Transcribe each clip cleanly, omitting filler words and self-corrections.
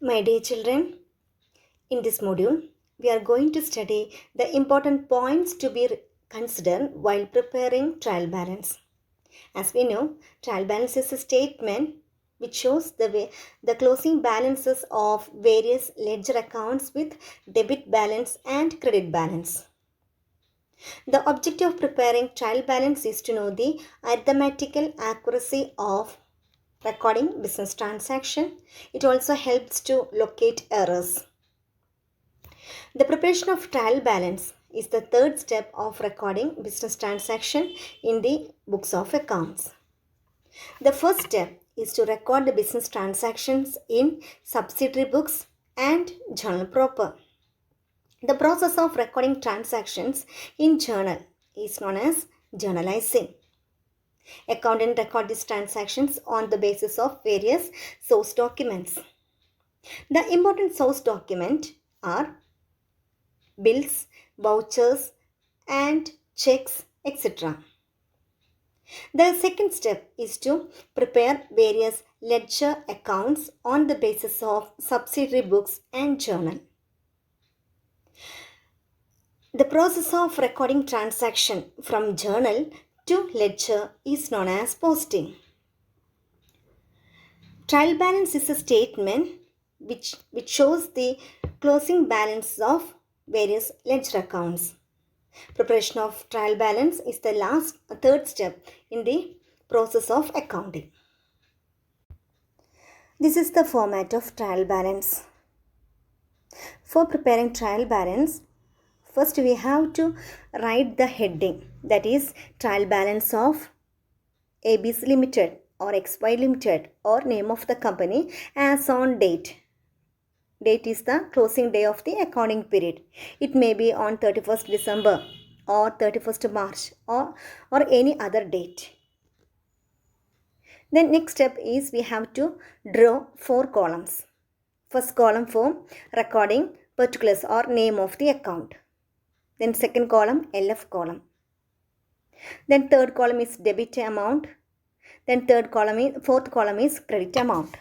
My dear children, in this module, we are going to study the important points to be considered while preparing trial balance. As we know, trial balance is a statement which shows the closing balances of various ledger accounts with debit balance and credit balance. The objective of preparing trial balance is to know the arithmetical accuracy of recording business transaction. It also helps to locate errors. The preparation of trial balance is the third step of recording business transaction in the books of accounts. The first step is to record the business transactions in subsidiary books and journal proper. The process of recording transactions in journal is known as journalizing. Accountant record these transactions on the basis of various source documents. The important source document are bills, vouchers, and checks, etc. The second step is to prepare various ledger accounts on the basis of subsidiary books and journal. The process of recording transaction from journal to ledger is known as posting. Trial balance is a statement which shows the closing balance of various ledger accounts. Preparation of trial balance is the third step in the process of accounting. This is the format of trial balance. For preparing trial balance, first we have to write the heading, that is trial balance of ABC Limited or XY Limited or name of the company as on date. Date is the closing day of the accounting period. It may be on 31st December or 31st March or any other date. Then next step is we have to draw 4 columns. First column for recording particulars or name of the account. Then second column LF column. Then third column is debit amount. Then fourth column is credit amount.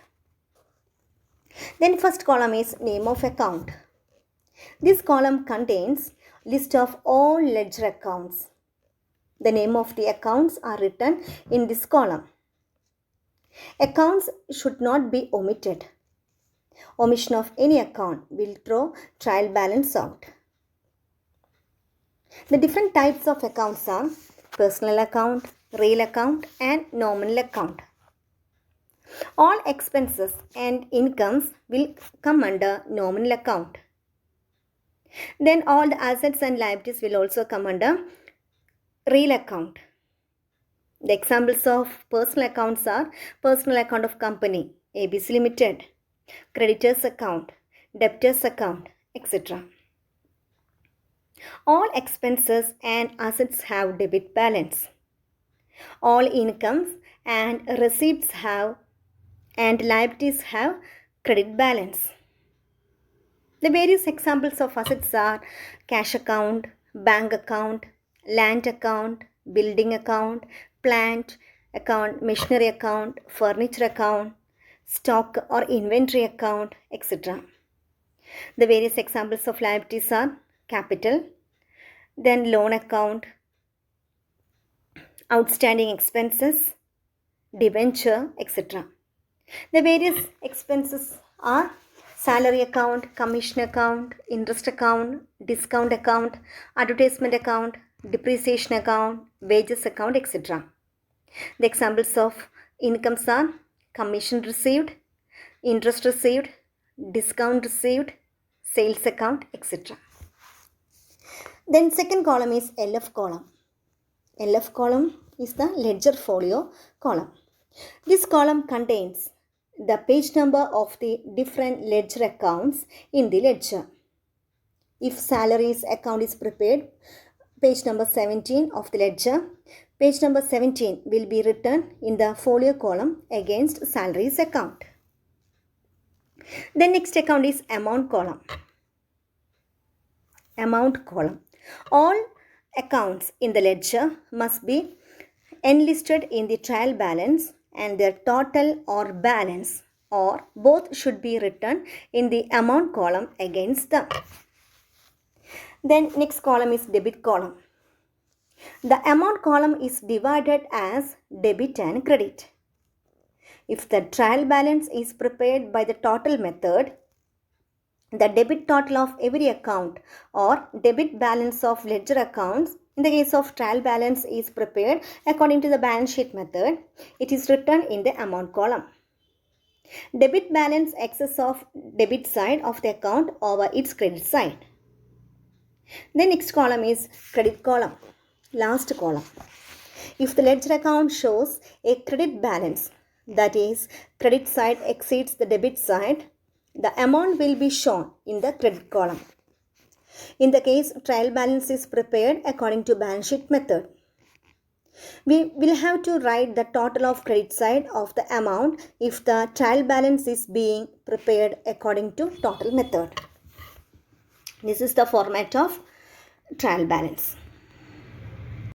Then first column is name of account. This column contains list of all ledger accounts. The name of the accounts are written in this column. Accounts should not be omitted. Omission of any account will throw trial balance out. The different types of accounts are personal account, real account, and nominal account. All expenses and incomes will come under nominal account. Then all the assets and liabilities will also come under real account. The examples of personal accounts are personal account of company, ABC Limited, creditors account, debtors account, etc. All expenses and assets have debit balance. All incomes and receipts have and liabilities have credit balance. The various examples of assets are cash account, bank account, land account, building account, plant account, machinery account, furniture account, stock or inventory account, etc. The various examples of liabilities are capital, then loan account, outstanding expenses, debenture, etc. The various expenses are salary account, commission account, interest account, discount account, advertisement account, depreciation account, wages account, etc. The examples of incomes are commission received, interest received, discount received, sales account, etc. Then second column is LF column. LF column is the ledger folio column. This column contains the page number of the different ledger accounts in the ledger. If salaries account is prepared, page number 17 of the ledger, page number 17 will be written in the folio column against salaries account. Then next account is amount column. Amount column. All accounts in the ledger must be enlisted in the trial balance and their total or balance or both should be written in the amount column against them. Then next column is debit column. The amount column is divided as debit and credit. If the trial balance is prepared by the total method, the debit total of every account or debit balance of ledger accounts in the case of trial balance is prepared according to the balance sheet method. It is written in the amount column. Debit balance excess of debit side of the account over its credit side. The next column is credit column, last column. If the ledger account shows a credit balance, that is, credit side exceeds the debit side, the amount will be shown in the credit column. In the case trial balance is prepared according to balance sheet method, we will have to write the total of credit side of the amount if the trial balance is being prepared according to total method. This is the format of trial balance.